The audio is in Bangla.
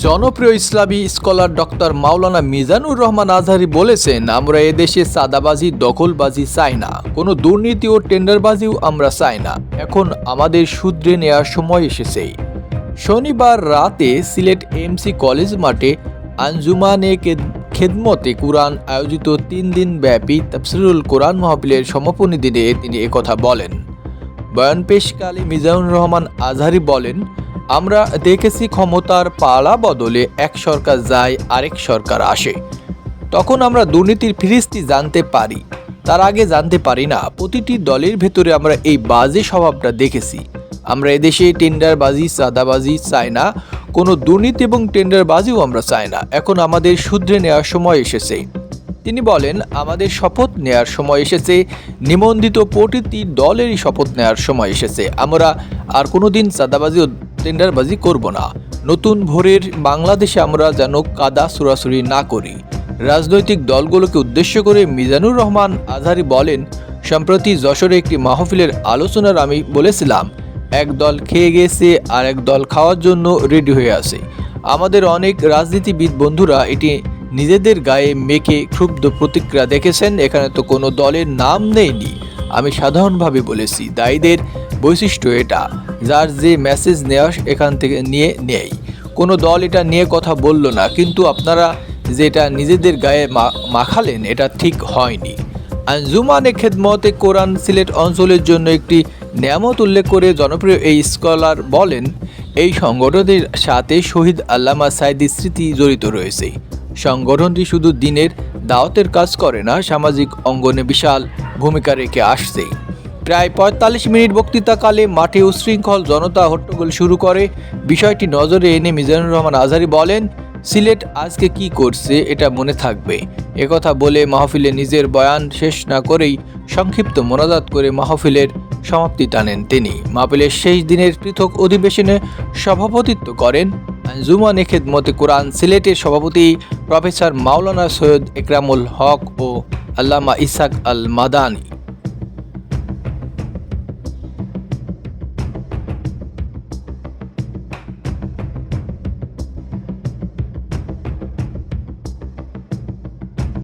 জনপ্রিয় ইসলামী স্কলার ডক্টর মাওলানা মিজানুর রহমান আজহারী বলেছেন, আমরা এদেশে সাদাবাজি দখলবাজি চাই না, কোনো দুর্নীতি ও টেন্ডারবাজিও আমরা চাই না। এখন আমাদের শুধরে নেওয়ার সময় এসেছে। শনিবার রাতে সিলেট এমসি কলেজ মাঠে আঞ্জুমানে খেদমতে কুরআন আয়োজিত 3 দিন ব্যাপী তাফসিরুল কোরআন মাহফিলের সমাপনী দিনে তিনি একথা বলেন। বয়ান পেশকালে মিজানুর রহমান আজহারী বলেন, আমরা দেখেছি ক্ষমতার পালা বদলে এক সরকার যায় আরেক সরকার আসে, তখন আমরা দুর্নীতির ফিরিস্তি জানতে পারি, তার আগে জানতে পারি না। প্রতিটি দলের ভেতরে আমরা এই বাজে স্বভাবটা দেখেছি। আমরা এদেশে টেন্ডারবাজি চাঁদাবাজি চাই না, কোনো দুর্নীতি এবং টেন্ডারবাজিও আমরা চাই না। এখন আমাদের শুধরে নেওয়ার সময় এসেছে। তিনি বলেন, আমাদের শপথ নেয়ার সময় এসেছে, নিবন্ধিত প্রতিটি দলেরই শপথ নেয়ার সময় এসেছে। আমরা আর কোনোদিন চাঁদাবাজি ও টেন্ডারবাজি করব না। নতুন ভোরের বাংলাদেশে আমরা যেন কাদা ছুড়াছুড়ি না করি। রাজনৈতিক দলগুলোকে উদ্দেশ্য করে মিজানুর রহমান আজহারী বলেন, সম্প্রতি যশোরে একটি মাহফিলের আলোচনার আমি বলেছিলাম, এক দল খেয়ে গেছে আর এক দল খাওয়ার জন্য রেডি হয়ে আছে। আমাদের অনেক রাজনীতিবিদ বন্ধুরা এটি নিজেদের গায়ে মেখে ক্ষুব্ধ প্রতিক্রিয়া দেখেছেন। এখানে তো কোনো দলের নাম নেইনি। আমি সাধারণভাবে বলেছি, দায়ীদের বৈশিষ্ট্য এটা, যার যে মেসেজ নেওয়া এখান থেকে নিয়ে নেই। কোনো দল এটা নিয়ে কথা বলল না, কিন্তু আপনারা যেটা নিজেদের গায়ে মাখালেন এটা ঠিক হয়নি। আঞ্জুমানে খেদমতে কোরআন সিলেট অঞ্চলের জন্য একটি নিয়ামত উল্লেখ করে জনপ্রিয় এই স্কলার বলেন, এই সংগঠনের সাথে শহীদ আল্লামা সাঈদীর স্মৃতি জড়িত রয়েছে। সংগঠনটি শুধু দিনের দাওয়াতের কাজ করে না, সামাজিক অঙ্গনে বিশাল ভূমিকা রেখে আসছে। প্রায় 45 মিনিট বক্তৃতাকালে মাঠে উচ্ছৃঙ্খল জনতা হট্টগোল শুরু করে। বিষয়টি নজরে এনে মিজানুর রহমান আজহারী বলেন, সিলেট আজকে কি করছে এটা মনে থাকবে। একথা বলে মাহফিলে নিজের বয়ান শেষ না করেই সংক্ষিপ্ত মোনাজাত করে মাহফিলের সমাপ্তি টানেন তিনি। মাহফিলের শেষ দিনের পৃথক অধিবেশনে সভাপতিত্ব করেন আঞ্জুমানে খেদমতে কোরআন সিলেটের সভাপতি প্রফেসর মাওলানা সৈয়দ একরামুল হক ও আল্লামা ইসহাক আল মাদানী।